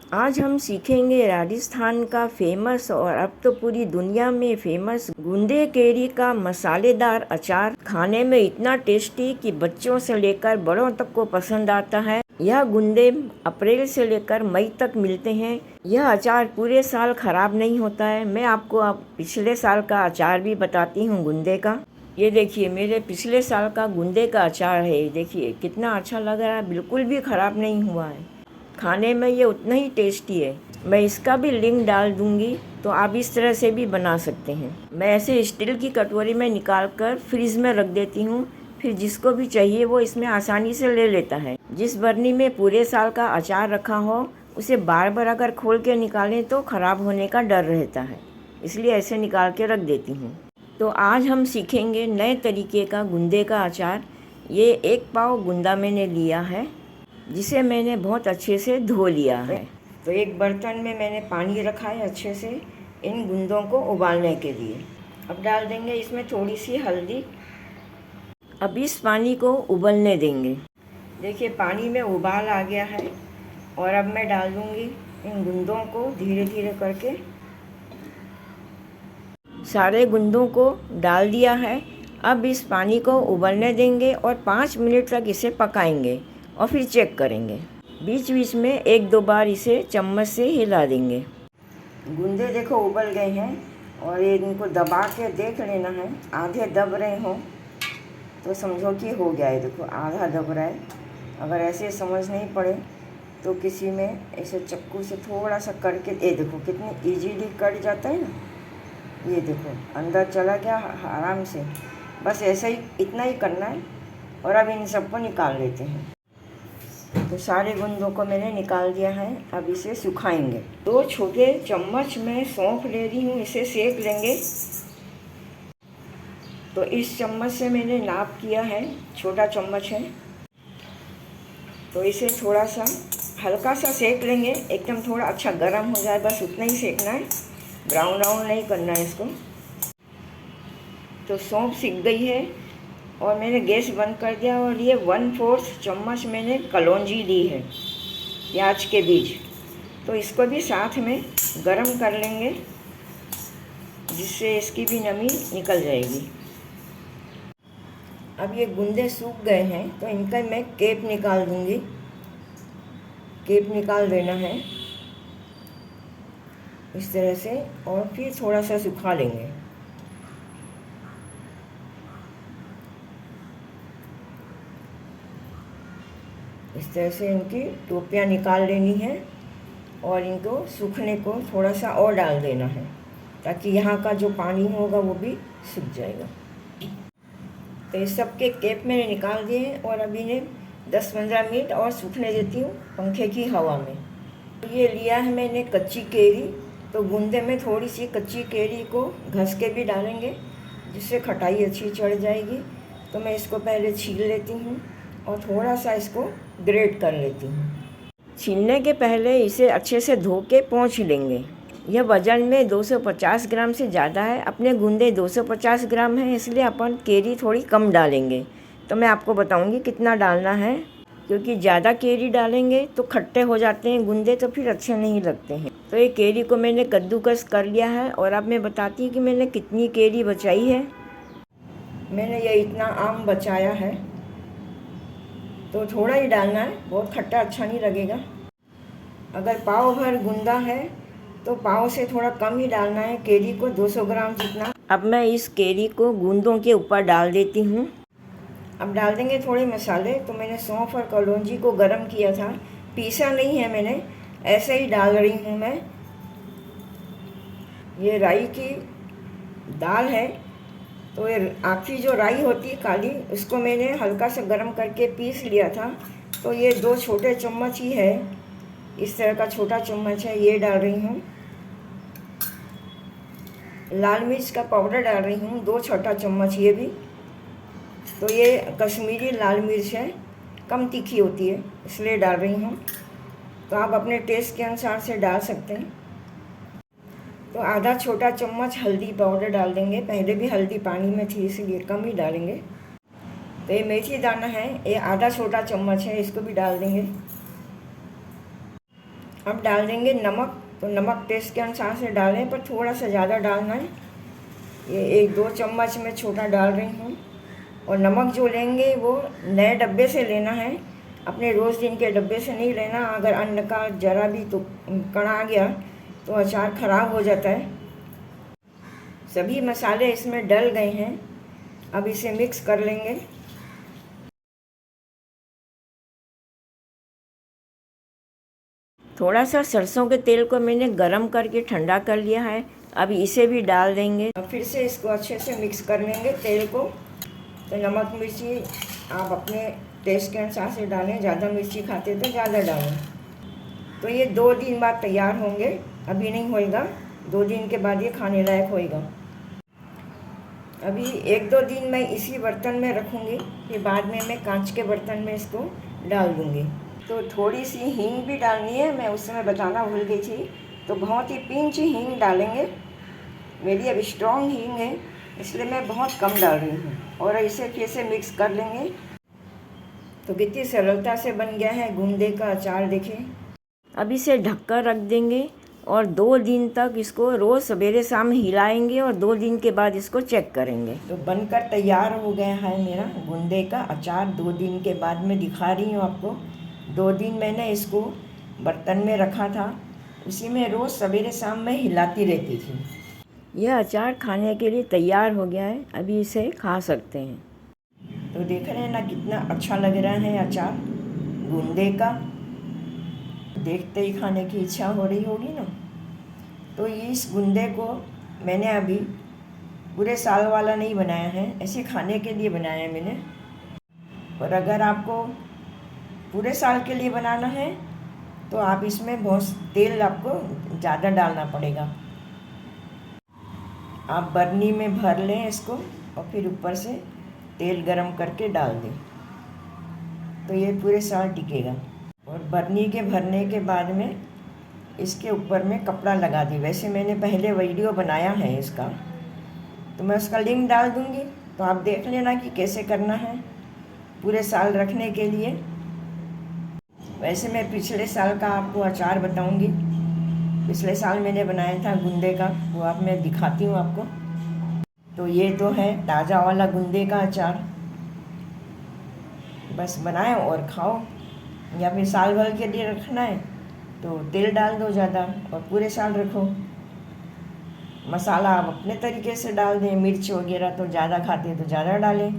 आज हम सीखेंगे राजस्थान का फेमस और अब तो पूरी दुनिया में फेमस गूंदे केरी का मसालेदार अचार। खाने में इतना टेस्टी कि बच्चों से लेकर बड़ों तक को पसंद आता है। यह गूंदे अप्रैल से लेकर मई तक मिलते हैं। यह अचार पूरे साल खराब नहीं होता है। मैं आपको अब पिछले साल का अचार भी बताती हूँ गूंदे का। ये देखिए मेरे पिछले साल का गूंदे का अचार है। देखिए कितना अच्छा लग रहा है, बिल्कुल भी ख़राब नहीं हुआ है। खाने में ये उतना ही टेस्टी है। मैं इसका भी लिंक डाल दूंगी, तो आप इस तरह से भी बना सकते हैं। मैं ऐसे स्टील की कटोरी में निकाल कर फ्रीज में रख देती हूँ। फिर जिसको भी चाहिए वो इसमें आसानी से ले लेता है। जिस बरनी में पूरे साल का अचार रखा हो उसे बार बार अगर खोल के निकालें तो ख़राब होने का डर रहता है, इसलिए ऐसे निकाल के रख देती हूँ। तो आज हम सीखेंगे नए तरीके का गूंदे का अचार। ये 1 पाव गूंदा मैंने लिया है, जिसे मैंने बहुत अच्छे से धो लिया है। तो एक बर्तन में मैंने पानी रखा है अच्छे से इन गूंदों को उबालने के लिए। अब डाल देंगे इसमें थोड़ी सी हल्दी। अब इस पानी को उबलने देंगे। देखिए पानी में उबाल आ गया है और अब मैं डाल दूँगी इन गूंदों को धीरे धीरे करके। सारे गूंदों को डाल दिया है। अब इस पानी को उबलने देंगे और 5 मिनट तक इसे पकाएंगे और फिर चेक करेंगे। बीच बीच में 1-2 बार इसे चम्मच से हिला देंगे। गूंदे देखो उबल गए हैं और ये इनको दबा के देख लेना है। आधे दब रहे हों तो समझो कि हो गया है। देखो आधा दब रहा है। अगर ऐसे समझ नहीं पड़े तो किसी में ऐसे चक्कू से थोड़ा सा करके ये देखो कितनी इजीली कट जाता है ना। ये देखो अंदर चला गया आराम से। बस ऐसा ही इतना ही करना है और अब इन सबको निकाल लेते हैं। तो सारे गूंदों को मैंने निकाल दिया है। अब इसे सुखाएंगे। 2 छोटे चम्मच में सौंफ ले रही हूँ, इसे सेक लेंगे। तो इस चम्मच से मैंने नाप किया है, छोटा चम्मच है। तो इसे थोड़ा सा हल्का सा सेक लेंगे, एकदम थोड़ा अच्छा गर्म हो जाए, बस उतना ही सेकना है, ब्राउन ब्राउन नहीं करना है इसको। तो सौंफ सिक गई है और मैंने गैस बंद कर दिया। और ये 1/4 चम्मच मैंने कलौंजी ली है, प्याज के बीज। तो इसको भी साथ में गरम कर लेंगे, जिससे इसकी भी नमी निकल जाएगी। अब ये गूंदे सूख गए हैं तो इनका मैं केप निकाल दूंगी। केप निकाल देना है इस तरह से और फिर थोड़ा सा सुखा लेंगे। इस तरह से इनकी टोपियाँ निकाल लेनी है और इनको सूखने को थोड़ा सा और डाल देना है, ताकि यहाँ का जो पानी होगा वो भी सूख जाएगा। तो इस सब के केप मैंने निकाल दिए हैं और अभी इन्हें 10-15 मिनट और सूखने देती हूँ पंखे की हवा में। तो ये लिया है मैंने कच्ची केरी। तो गूंदे में थोड़ी सी कच्ची केरी को घस के भी डालेंगे, जिससे खटाई अच्छी चढ़ जाएगी। तो मैं इसको पहले छील लेती हूँ और थोड़ा सा इसको ग्रेट कर लेती हूँ। छीलने के पहले इसे अच्छे से धो के पोंछ लेंगे। यह वज़न में 250 ग्राम से ज़्यादा है। अपने गूंदे 250 ग्राम हैं, इसलिए अपन केरी थोड़ी कम डालेंगे। तो मैं आपको बताऊंगी कितना डालना है, क्योंकि ज़्यादा केरी डालेंगे तो खट्टे हो जाते हैं गूंदे, तो फिर अच्छे नहीं लगते हैं। तो ये केरी को मैंने कद्दूकस कर लिया है और अब मैं बताती हूँ कि मैंने कितनी केरी बचाई है। मैंने ये इतना आम बचाया है, तो थोड़ा ही डालना है, बहुत खट्टा अच्छा नहीं लगेगा। अगर पाव भर गूंदा है तो पाव से थोड़ा कम ही डालना है केरी को, 200 ग्राम जितना। अब मैं इस केरी को गूंदों के ऊपर डाल देती हूँ। अब डाल देंगे थोड़े मसाले। तो मैंने सौंफ और कलौंजी को गरम किया था, पीसा नहीं है मैंने, ऐसे ही डाल रही हूँ मैं। ये राई की दाल है, तो ये आखिरी जो राई होती है काली, उसको मैंने हल्का सा गरम करके पीस लिया था। तो ये 2 छोटे चम्मच ही है, इस तरह का छोटा चम्मच है, ये डाल रही हूँ। लाल मिर्च का पाउडर डाल रही हूँ, 2 छोटा चम्मच ये भी। तो ये कश्मीरी लाल मिर्च है, कम तीखी होती है इसलिए डाल रही हूँ। तो आप अपने टेस्ट के अनुसार से डाल सकते हैं। तो आधा छोटा चम्मच हल्दी पाउडर डाल देंगे। पहले भी हल्दी पानी में थी इसलिए कम ही डालेंगे। तो ये मेथी दाना है, ये आधा छोटा चम्मच है, इसको भी डाल देंगे। अब डाल देंगे नमक। तो नमक टेस्ट के अनुसार से डालें, पर थोड़ा सा ज़्यादा डालना है। ये 1-2 चम्मच मैं छोटा डाल रही हूँ। और नमक जो लेंगे वो नए डब्बे से लेना है, अपने रोज़ दिन के डब्बे से नहीं लेना। अगर अन्न का ज़रा भी तो कण आ गया तो अचार ख़राब हो जाता है। सभी मसाले इसमें डल गए हैं। अब इसे मिक्स कर लेंगे। थोड़ा सा सरसों के तेल को मैंने गरम करके ठंडा कर लिया है। अब इसे भी डाल देंगे। अब फिर से इसको अच्छे से मिक्स कर लेंगे तेल को। तो नमक मिर्ची आप अपने टेस्ट के अनुसार से डालें, ज़्यादा मिर्ची खाते तो ज़्यादा डालें। तो ये 2 दिन बाद तैयार होंगे, अभी नहीं होएगा। 2 दिन के बाद ये खाने लायक होएगा। अभी 1-2 दिन मैं इसी बर्तन में रखूँगी, फिर बाद में मैं कांच के बर्तन में इसको डाल दूँगी। तो थोड़ी सी हींग भी डालनी है, मैं उस समय बताना भूल गई थी। तो बहुत ही पिंच हींग डालेंगे। मेरी अब स्ट्रॉन्ग हींग है, इसलिए मैं बहुत कम डाल रही हूँ। और इसे फिर से मिक्स कर लेंगे। तो कितनी सरलता से बन गया है गूंदे का अचार, देखिए। अब इसे ढककर रख देंगे और 2 दिन तक इसको रोज़ सवेरे शाम हिलाएंगे और 2 दिन के बाद इसको चेक करेंगे। तो बनकर तैयार हो गया है मेरा गूंदे का अचार। 2 दिन के बाद मैं दिखा रही हूँ आपको। 2 दिन मैंने इसको बर्तन में रखा था, उसी में रोज़ सवेरे शाम मैं हिलाती रहती थी। यह अचार खाने के लिए तैयार हो गया है, अभी इसे खा सकते हैं। तो देख रहे हैं ना कितना अच्छा लग रहा है अचार गूंदे का। देखते ही खाने की इच्छा हो रही होगी ना। तो इस गूंदे को मैंने अभी पूरे साल वाला नहीं बनाया है, ऐसे खाने के लिए बनाया है मैंने। और अगर आपको पूरे साल के लिए बनाना है तो आप इसमें बहुत तेल आपको ज़्यादा डालना पड़ेगा। आप बर्नी में भर लें इसको और फिर ऊपर से तेल गरम करके डाल दें, तो ये पूरे साल टिकेगा। और बर्नी के भरने के बाद में इसके ऊपर में कपड़ा लगा दी। वैसे मैंने पहले वीडियो बनाया है इसका, तो मैं उसका लिंक डाल दूँगी, तो आप देख लेना कि कैसे करना है पूरे साल रखने के लिए। वैसे मैं पिछले साल का आपको अचार बताऊँगी। पिछले साल मैंने बनाया था गूंदे का, वो आप मैं दिखाती हूँ आपको। तो ये तो है ताज़ा वाला गूंदे का अचार। बस बनाए और खाओ, या फिर साल भर के लिए रखना है तो तेल डाल दो ज़्यादा और पूरे साल रखो। मसाला आप अपने तरीके से डाल दें, मिर्च वगैरह तो ज़्यादा खाते हैं तो ज़्यादा डालें।